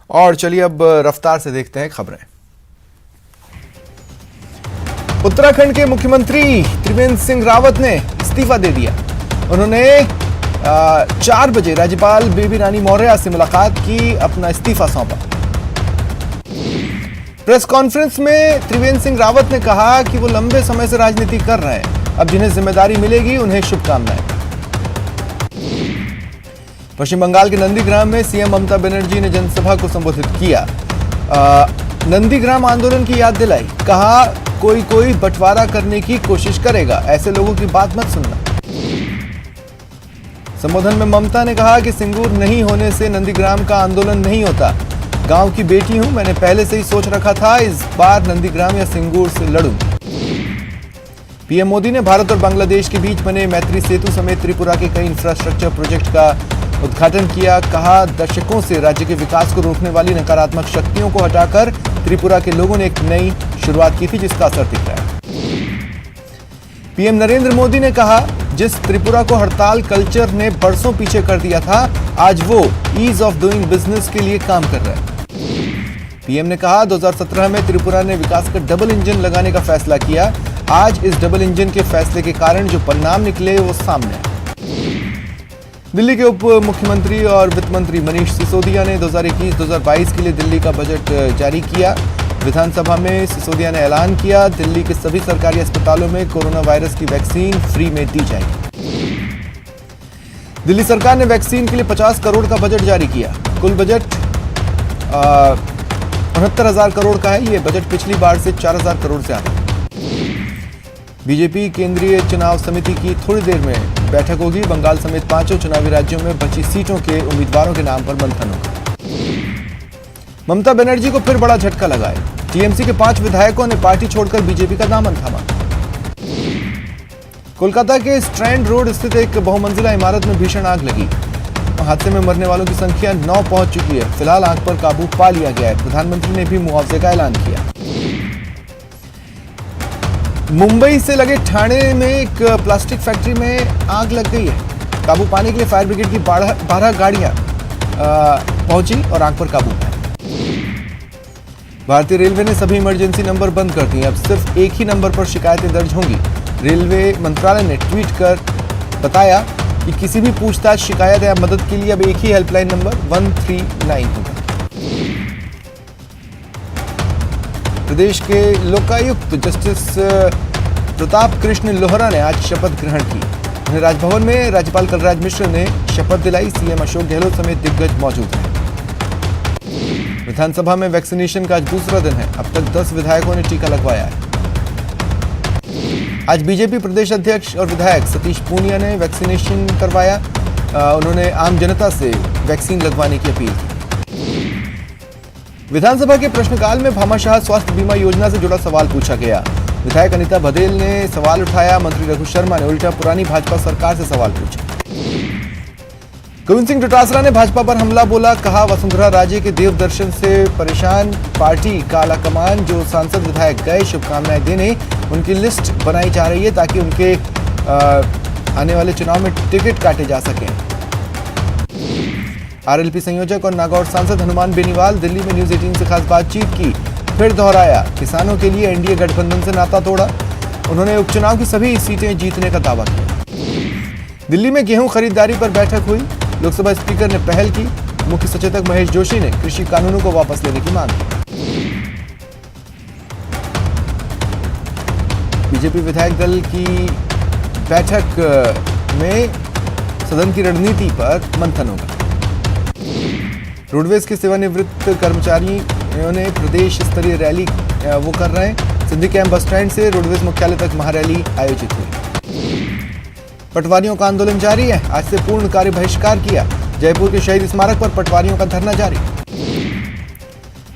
और चलिए अब रफ्तार से देखते हैं खबरें। उत्तराखंड के मुख्यमंत्री त्रिवेंद्र सिंह रावत ने इस्तीफा दे दिया। उन्होंने 4 बजे राज्यपाल बेबी रानी मौर्य से मुलाकात की, अपना इस्तीफा सौंपा। प्रेस कॉन्फ्रेंस में त्रिवेंद्र सिंह रावत ने कहा कि वो लंबे समय से राजनीति कर रहे हैं, अब जिन्हें जिम्मेदारी मिलेगी उन्हें शुभकामनाएं। पश्चिम बंगाल के नंदीग्राम में सीएम ममता बनर्जी ने जनसभा को संबोधित किया। नंदीग्राम आंदोलन की याद दिलाई, कहा कोई बंटवारा करने की कोशिश करेगा, ऐसे लोगों की बात मत सुनना। संबोधन में ममता ने कहा कि सिंगूर नहीं होने से नंदीग्राम का आंदोलन नहीं होता। गांव की बेटी हूं, मैंने पहले से ही सोच रखा था इस बार नंदीग्राम या सिंगूर से लड़ूं। पीएम मोदी ने भारत और बांग्लादेश के बीच बने मैत्री सेतु समेत त्रिपुरा के कई इंफ्रास्ट्रक्चर प्रोजेक्ट का उद्घाटन किया। कहा दशकों से राज्य के विकास को रोकने वाली नकारात्मक शक्तियों को हटाकर त्रिपुरा के लोगों ने एक नई शुरुआत की थी, जिसका असर दिख रहा है। पीएम नरेंद्र मोदी ने कहा जिस त्रिपुरा को हड़ताल कल्चर ने बरसों पीछे कर दिया था, आज वो ईज ऑफ डूइंग बिजनेस के लिए काम कर रहा है। पीएम ने कहा 2017 में त्रिपुरा ने विकास का डबल इंजन लगाने का फैसला किया। आज इस डबल इंजन के फैसले के कारण जो परिणाम निकले वो सामने आए। दिल्ली के उप मुख्यमंत्री और वित्त मंत्री मनीष सिसोदिया ने 2021-2022 के लिए दिल्ली का बजट जारी किया। विधानसभा में सिसोदिया ने ऐलान किया दिल्ली के सभी सरकारी अस्पतालों में कोरोना वायरस की वैक्सीन फ्री में दी जाएगी। दिल्ली सरकार ने वैक्सीन के लिए 50 करोड़ का बजट जारी किया। कुल बजट 69,000 करोड़ का है। ये बजट पिछली बार से 4,000 करोड़ से ज्यादा। बीजेपी केंद्रीय चुनाव समिति की थोड़ी देर में बैठक होगी। बंगाल समेत 5 चुनावी राज्यों में बची सीटों के उम्मीदवारों के नाम पर मंथन होगा। ममता बनर्जी को फिर बड़ा झटका लगा है। टीएमसी के 5 विधायकों ने पार्टी छोड़कर बीजेपी का दामन थामा। कोलकाता के स्ट्रैंड रोड स्थित एक बहुमंजिला इमारत में भीषण आग लगी। हादसे में मरने वालों की संख्या 9 पहुंच चुकी है। फिलहाल आग पर काबू पा लिया गया है। प्रधानमंत्री ने भी मुआवजे का ऐलान किया। मुंबई से लगे ठाणे में एक प्लास्टिक फैक्ट्री में आग लग गई है। काबू पाने के लिए फायर ब्रिगेड की 12 गाड़ियां पहुंची और आग पर काबू पाया। भारतीय रेलवे ने सभी इमरजेंसी नंबर बंद कर दिए। अब सिर्फ एक ही नंबर पर शिकायतें दर्ज होंगी। रेलवे मंत्रालय ने ट्वीट कर बताया कि किसी भी पूछताछ, शिकायत या मदद के लिए अब एक ही हेल्पलाइन नंबर 139 होगा। प्रदेश के लोकायुक्त जस्टिस प्रताप कृष्ण लोहरा ने आज शपथ ग्रहण की। उन्हें राजभवन में राज्यपाल कलराज मिश्र ने शपथ दिलाई। सीएम अशोक गहलोत समेत दिग्गज मौजूद हैं। विधानसभा में वैक्सीनेशन का आज दूसरा दिन है। अब तक 10 विधायकों ने टीका लगवाया है। आज बीजेपी प्रदेश अध्यक्ष और विधायक सतीश पूनिया ने वैक्सीनेशन करवाया। उन्होंने आम जनता से वैक्सीन लगवाने की अपील की। विधानसभा के प्रश्नकाल में भामाशाह स्वास्थ्य बीमा योजना से जुड़ा सवाल पूछा गया। विधायक अनिता बघेल ने सवाल उठाया। मंत्री रघु शर्मा ने उल्टा पुरानी भाजपा सरकार से सवाल पूछा। गोविंद सिंह डोटासरा ने भाजपा पर हमला बोला। कहा वसुंधरा राजे के देव दर्शन से परेशान पार्टी का आला कमान, जो सांसद विधायक गए शुभकामनाएं देने, उनकी लिस्ट बनाई जा रही है ताकि उनके आने वाले चुनाव में टिकट काटे जा सकें। आरएलपी संयोजक और नागौर सांसद हनुमान बेनीवाल दिल्ली में न्यूज 18 से खास बातचीत की। फिर दोहराया किसानों के लिए एनडीए गठबंधन से नाता तोड़ा। उन्होंने उपचुनाव की सभी सीटें जीतने का दावा किया। दिल्ली में गेहूं खरीदारी पर बैठक हुई। लोकसभा स्पीकर ने पहल की। मुख्य सचेतक महेश जोशी ने कृषि कानूनों को वापस लेने की मांग की। बीजेपी विधायक दल की बैठक में सदन की रणनीति पर मंथन होगा। रोडवेज के सेवानिवृत्त कर्मचारियों ने प्रदेश स्तरीय रैली वो कर रहे हैं। सिंधी कैंप बस स्टैंड से रोडवेज मुख्यालय तक महारैली आयोजित हुई। पटवारियों का आंदोलन जारी है। आज से पूर्ण कार्य बहिष्कार किया। जयपुर के शहीद स्मारक पर पटवारियों का धरना जारी।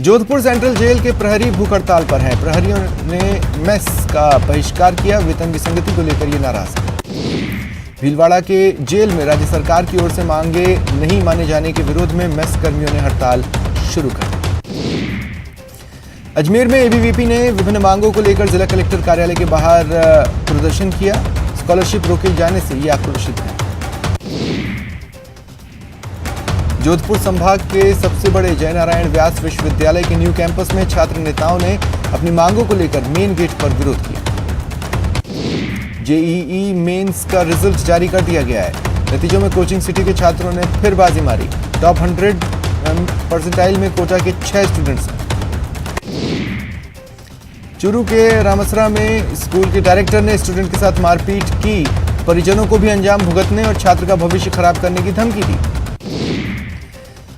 जोधपुर सेंट्रल जेल के प्रहरी भूख हड़ताल पर हैं। प्रहरियों ने मेस का बहिष्कार किया। वेतन विसंगति को लेकर ये नाराज है। भीलवाड़ा के जेल में राज्य सरकार की ओर से मांगे नहीं माने जाने के विरोध में मेस कर्मियों ने हड़ताल शुरू कर दी। अजमेर में एबीवीपी ने विभिन्न मांगों को लेकर जिला कलेक्टर कार्यालय के बाहर प्रदर्शन किया। स्कॉलरशिप रोके जाने से ये आक्रोशित है। जोधपुर संभाग के सबसे बड़े जयनारायण व्यास विश्वविद्यालय के न्यू कैंपस में छात्र नेताओं ने अपनी मांगों को लेकर मेन गेट पर विरोध किया। जेईई मेंस का रिजल्ट जारी कर दिया गया है। नतीजों में कोचिंग सिटी के छात्रों ने फिर बाजी मारी। टॉप 100 परसेंटाइल में कोटा के 6 स्टूडेंट्स हैं। चूरू के रामसरा में स्कूल के डायरेक्टर ने स्टूडेंट के साथ मारपीट की, परिजनों को भी अंजाम भुगतने और छात्र का भविष्य खराब करने की धमकी दी।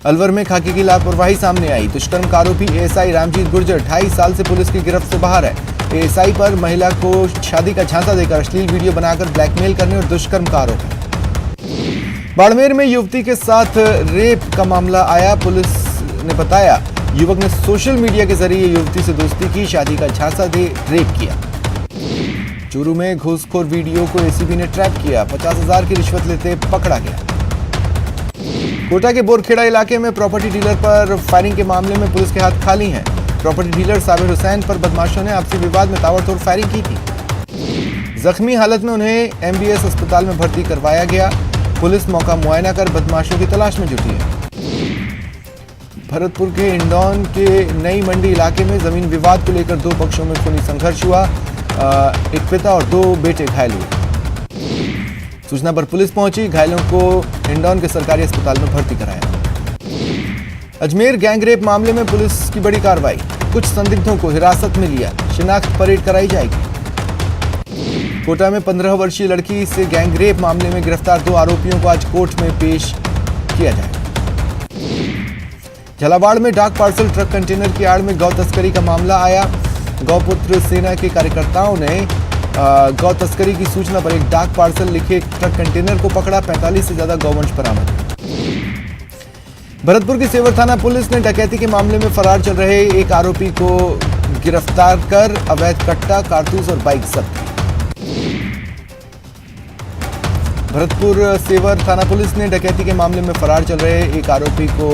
अलवर में खाकी की लापरवाही सामने आई। दुष्कर्म का आरोपी एएसआई रामजीत गुर्जर 2.5 साल से पुलिस की गिरफ्त से बाहर है। एएसआई पर महिला को शादी का झांसा देकर अश्लील वीडियो बनाकर ब्लैकमेल करने और दुष्कर्म का आरोप है। बाड़मेर में युवती के साथ रेप का मामला आया। पुलिस ने बताया युवक ने सोशल मीडिया के जरिए युवती से दोस्ती की, शादी का झांसा दे रेप किया। चूरू में घूसखोर वीडियो को एसीबी ने ट्रैप किया। 50,000 की रिश्वत लेते पकड़ा गया। कोटा के बोरखेड़ा इलाके में प्रॉपर्टी डीलर पर फायरिंग के मामले में पुलिस के हाथ खाली हैं। प्रॉपर्टी डीलर साबिर हुसैन पर बदमाशों ने आपसी विवाद में ताबड़तोड़ फायरिंग की थी। जख्मी हालत में उन्हें एमबीएस अस्पताल में भर्ती करवाया गया। पुलिस मौका मुआयना कर बदमाशों की तलाश में जुटी है। भरतपुर के इंडौन के नई मंडी इलाके में जमीन विवाद को लेकर 2 पक्षों में खूनी संघर्ष हुआ। एक पिता और 2 बेटे घायल हुए। सूचना पर पुलिस पहुंची, घायलों को इंडौन के सरकारी अस्पताल में भर्ती कराया। अजमेर गैंगरेप मामले में पुलिस की बड़ी कार्रवाई। कुछ संदिग्धों को हिरासत में लिया। शिनाख्त परेड कराई जाएगी। कोटा में 15 वर्षीय लड़की से गैंगरेप मामले में गिरफ्तार 2 आरोपियों को आज कोर्ट में पेश किया जाएगा। झालावाड़ में डाक पार्सल ट्रक कंटेनर की आड़ में गौ तस्करी का मामला आया। गौपुत्र सेना के कार्यकर्ताओं ने गौ तस्करी की सूचना पर एक डाक पार्सल लिखे ट्रक कंटेनर को पकड़ा। 45 से ज्यादा गौवंश बरामद। भरतपुर की सेवर थाना पुलिस ने डकैती के मामले में फरार चल रहे एक आरोपी को गिरफ्तार कर अवैध कट्टा, कारतूस और बाइक जब्त की। भरतपुर सेवर थाना पुलिस ने डकैती के मामले में फरार चल रहे एक आरोपी को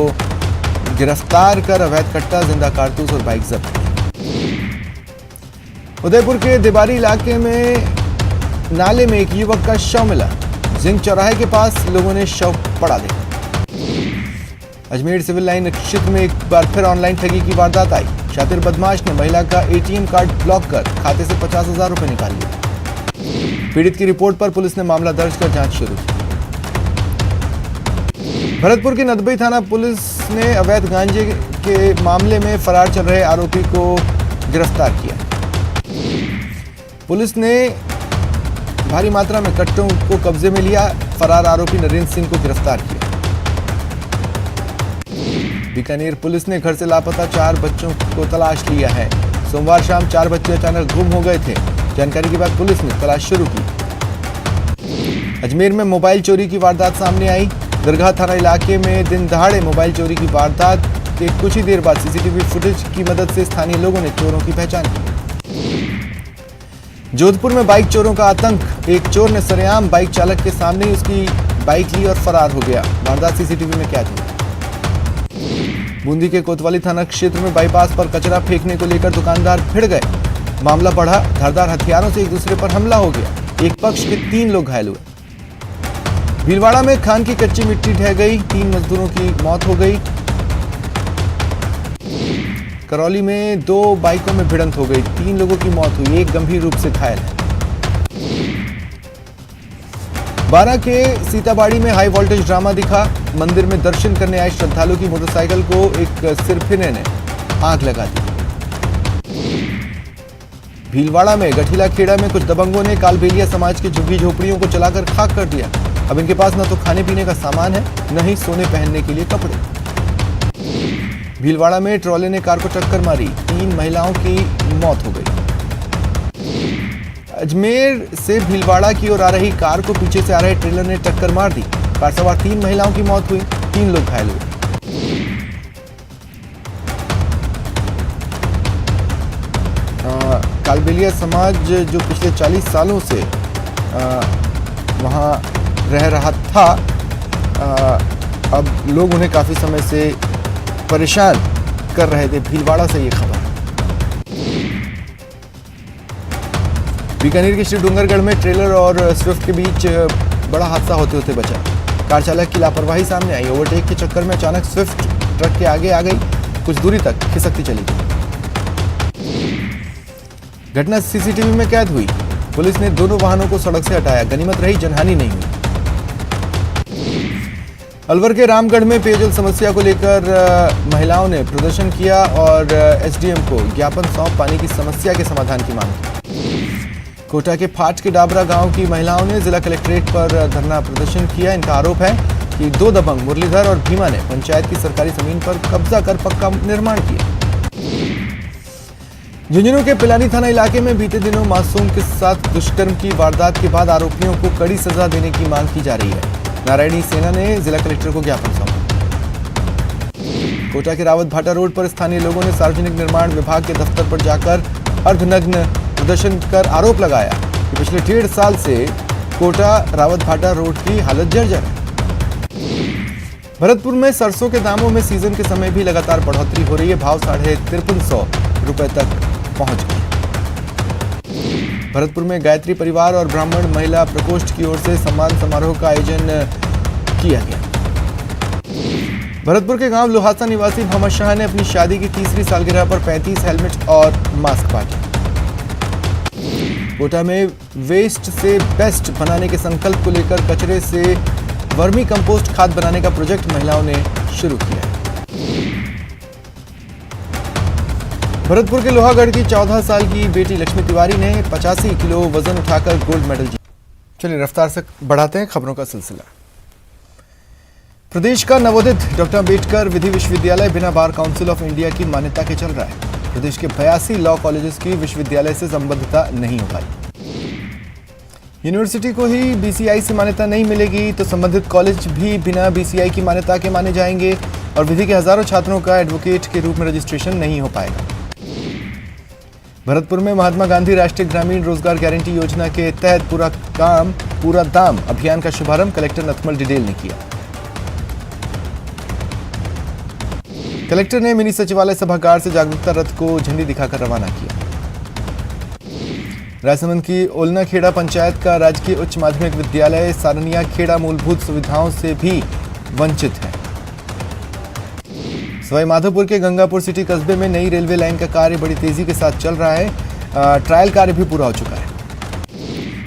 गिरफ्तार कर अवैध कट्टा, जिंदा कारतूस और बाइक जब्त की। उदयपुर के देबारी इलाके में नाले में एक युवक का शव मिला। जिंक चौराहे के पास लोगों ने शव पड़ा देखा। अजमेर सिविल लाइन क्षेत्र में एक बार फिर ऑनलाइन ठगी की वारदात आई। शातिर बदमाश ने महिला का एटीएम कार्ड ब्लॉक कर खाते से 50,000 रुपए निकाल लिए। पीड़ित की रिपोर्ट पर पुलिस ने मामला दर्ज कर जांच शुरू की। भरतपुर के नदबई थाना पुलिस ने अवैध गांजे के मामले में फरार चल रहे आरोपी को गिरफ्तार किया। पुलिस ने भारी मात्रा में कट्टों को कब्जे में लिया। फरार आरोपी नरेंद्र सिंह को गिरफ्तार किया। बीकानेर पुलिस ने घर से लापता 4 बच्चों को तलाश लिया है। सोमवार शाम 4 बच्चे अचानक गुम हो गए थे। जानकारी के बाद पुलिस ने तलाश शुरू की। अजमेर में मोबाइल चोरी की वारदात सामने आई। दरगाह थाना इलाके में दिन दहाड़े मोबाइल चोरी की वारदात के कुछ ही देर बाद सीसीटीवी फुटेज की मदद से स्थानीय लोगों ने चोरों की पहचान की। जोधपुर में बाइक चोरों का आतंक। एक चोर ने सरेआम बाइक चालक के सामने ही उसकी बाइक ली और फरार हो गया। वारदात सीसीटीवी में कैद हुई। बूंदी के कोतवाली थाना क्षेत्र में बाईपास पर कचरा फेंकने को लेकर दुकानदार भिड़ गए। मामला बढ़ा, धारदार हथियारों से एक दूसरे पर हमला हो गया। एक पक्ष के 3 लोग घायल हुए। भीलवाड़ा में खान की कच्ची मिट्टी ढह गई। 3 मजदूरों की मौत हो गई। करौली में 2 बाइकों में भिड़ंत हो गई। 3 लोगों की मौत हुई, एक गंभीर रूप से घायल है। बारा के सीताबाड़ी में हाई वोल्टेज ड्रामा दिखा। मंदिर में दर्शन करने आए श्रद्धालु की मोटरसाइकिल को एक सिरफिरे ने आग लगा दी। भीलवाड़ा में गठिला खेड़ा में कुछ दबंगों ने कालबेलिया समाज की झुग्गी झोपड़ियों को जलाकर खाक कर दिया। अब इनके पास न तो खाने पीने का सामान है, न ही सोने पहनने के लिए कपड़े। भीलवाड़ा में ट्रॉले ने कार को टक्कर मारी। 3 महिलाओं की मौत हो गई। अजमेर से भीलवाड़ा की ओर आ रही कार को पीछे से आ रहे ट्रेलर ने टक्कर मार दी। कार सवार 3 महिलाओं की मौत हुई, 3 लोग घायल हुए। कालबेलिया समाज जो पिछले 40 सालों से वहाँ रह रहा था, अब लोग उन्हें काफी समय से परेशान कर रहे थे। भीलवाड़ा से ये खबर। बीकानेर के श्री डूंगरगढ़ में ट्रेलर और स्विफ्ट के बीच बड़ा हादसा होते होते बचा। कार चालक की लापरवाही सामने आई। ओवरटेक के चक्कर में अचानक स्विफ्ट ट्रक के आगे आ गई, कुछ दूरी तक खिसकती चली गई। घटना सीसीटीवी में कैद हुई। पुलिस ने दोनों वाहनों को सड़क से हटाया, गनीमत रही, जनहानि नहीं हुई। अलवर के रामगढ़ में पेयजल समस्या को लेकर महिलाओं ने प्रदर्शन किया और एसडीएम को ज्ञापन सौंप पानी की समस्या के समाधान की मांग की। कोटा के फाट के डाबरा गांव की महिलाओं ने जिला कलेक्ट्रेट पर धरना प्रदर्शन किया। इनका आरोप है कि दो दबंग मुरलीधर और भीमा ने पंचायत की सरकारी जमीन पर कब्जा कर पक्का निर्माण किया। झुंझुनू के पिलानी थाना इलाके में बीते दिनों मासूम के साथ दुष्कर्म की वारदात के बाद आरोपियों को कड़ी सजा देने की मांग की जा रही है। नारायणी सेना ने जिला कलेक्टर को ज्ञापन सौंपा। कोटा के रावत भाटा रोड पर स्थानीय लोगों ने सार्वजनिक निर्माण विभाग के दफ्तर पर जाकर अर्धनग्न प्रदर्शन कर आरोप लगाया कि पिछले 1.5 साल से कोटा रावत भाटा रोड की हालत जर्जर है। भरतपुर में सरसों के दामों में सीजन के समय भी लगातार बढ़ोतरी हो रही है। भाव 5350 रुपए तक पहुंच गए। भरतपुर में गायत्री परिवार और ब्राह्मण महिला प्रकोष्ठ की ओर से सम्मान समारोह का आयोजन किया गया। भरतपुर के गांव लोहासा निवासी मोहम्मद शाह ने अपनी शादी की 3री सालगिरह पर 35 हेलमेट और मास्क बांटे। कोटा में वेस्ट से बेस्ट बनाने के संकल्प को लेकर कचरे से वर्मी कंपोस्ट खाद बनाने का प्रोजेक्ट महिलाओं ने शुरू किया है। भरतपुर के लोहागढ़ की 14 साल की बेटी लक्ष्मी तिवारी ने 85 किलो वजन उठाकर गोल्ड मेडल जीता। चलिए रफ्तार से बढ़ाते हैं खबरों का सिलसिला। प्रदेश का नवोदित डॉक्टर अम्बेडकर विधि विश्वविद्यालय बिना बार काउंसिल ऑफ इंडिया की मान्यता के चल रहा है। प्रदेश के 82 लॉ कॉलेजेस की विश्वविद्यालय से संबद्धता नहीं हो पाई। यूनिवर्सिटी को ही बीसीआई से मान्यता नहीं मिलेगी तो संबंधित कॉलेज भी बिना बीसीआई की मान्यता के माने जाएंगे और विधि के हजारों छात्रों का एडवोकेट के रूप में रजिस्ट्रेशन नहीं हो पाएगा। भरतपुर में महात्मा गांधी राष्ट्रीय ग्रामीण रोजगार गारंटी योजना के तहत पूरा काम पूरा दाम अभियान का शुभारंभ कलेक्टर नथमल डिडेल ने किया। कलेक्टर ने मिनी सचिवालय सभागार से जागरूकता रथ को झंडी दिखाकर रवाना किया। राजसमंद की ओलना खेड़ा पंचायत का राजकीय उच्च माध्यमिक विद्यालय सारनिया खेड़ा मूलभूत सुविधाओं से भी वंचित है। सवाई माधोपुर के गंगापुर सिटी कस्बे में नई रेलवे लाइन का कार्य बड़ी तेजी के साथ चल रहा है। ट्रायल कार्य भी पूरा हो चुका है।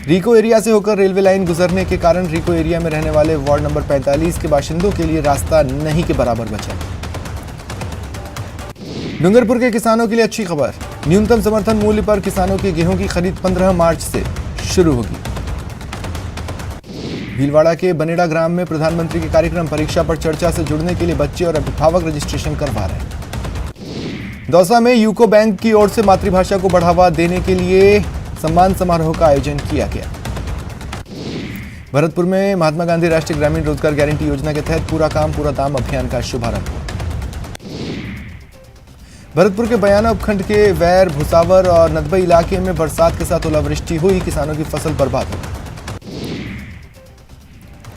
रीको एरिया से होकर रेलवे लाइन गुजरने के कारण रीको एरिया में रहने वाले वार्ड नंबर 45 के बाशिंदों के लिए रास्ता नहीं के बराबर बचा। डूंगरपुर के किसानों के लिए अच्छी खबर, न्यूनतम समर्थन मूल्य पर किसानों की गेहूं की खरीद 15 मार्च से शुरू होगी। भीलवाड़ा के बनेड़ा ग्राम में प्रधानमंत्री के कार्यक्रम परीक्षा पर चर्चा से जुड़ने के लिए बच्चे और अभिभावक रजिस्ट्रेशन करवा रहे हैं। दौसा में यूको बैंक की ओर से मातृभाषा को बढ़ावा देने के लिए सम्मान समारोह का आयोजन किया गया। भरतपुर में महात्मा गांधी राष्ट्रीय ग्रामीण रोजगार गारंटी योजना के तहत पूरा काम पूरा दाम अभियान का शुभारंभ हुआ। भरतपुर के बयाना उपखंड के वैर भुसावर और नदबई इलाके में बरसात के साथ ओलावृष्टि हुई, किसानों की फसल बर्बाद हो गई।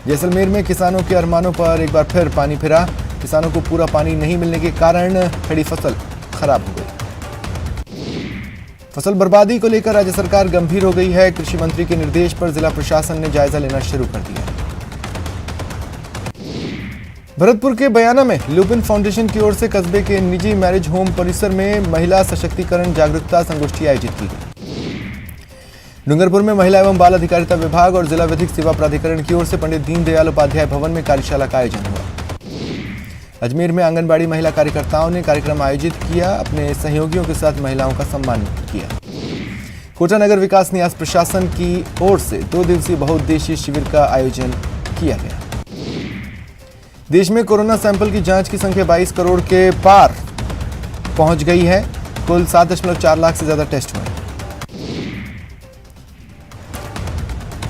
जैसलमेर में किसानों के अरमानों पर एक बार फिर पानी फिरा। किसानों को पूरा पानी नहीं मिलने के कारण खड़ी फसल खराब हो गई। फसल बर्बादी को लेकर राज्य सरकार गंभीर हो गई है। कृषि मंत्री के निर्देश पर जिला प्रशासन ने जायजा लेना शुरू कर दिया। भरतपुर के बयाना में लुपिन फाउंडेशन की ओर से कस्बे के निजी मैरिज होम परिसर में महिला सशक्तिकरण जागरूकता संगोष्ठी आयोजित की गई। डूंगरपुर में महिला एवं बाल अधिकारिता विभाग और जिला विधिक सेवा प्राधिकरण की ओर से पंडित दीनदयाल उपाध्याय भवन में कार्यशाला का आयोजन हुआ। अजमेर में आंगनबाड़ी महिला कार्यकर्ताओं ने कार्यक्रम आयोजित किया, अपने सहयोगियों के साथ महिलाओं का सम्मान किया। कोटा नगर विकास न्यास प्रशासन की ओर से 2 दिवसीय बहुउद्देशीय शिविर का आयोजन किया गया। देश में कोरोना सैंपल की जांच की संख्या 22 करोड़ के पार पहुंच गई है। कुल 7.4 लाख से ज्यादा टेस्ट हुए।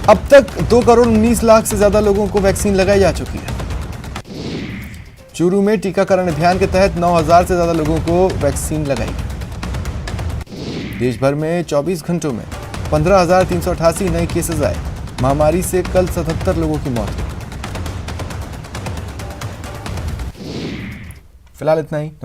अब तक 2 करोड़ 19 लाख से ज्यादा लोगों को वैक्सीन लगाई जा चुकी है। चूरू में टीकाकरण अभियान के तहत 9000 से ज्यादा लोगों को वैक्सीन लगाई। देश भर में 24 घंटों में 15,388 नए केसेस आए। महामारी से कल 77 लोगों की मौत हुई। फिलहाल इतना ही।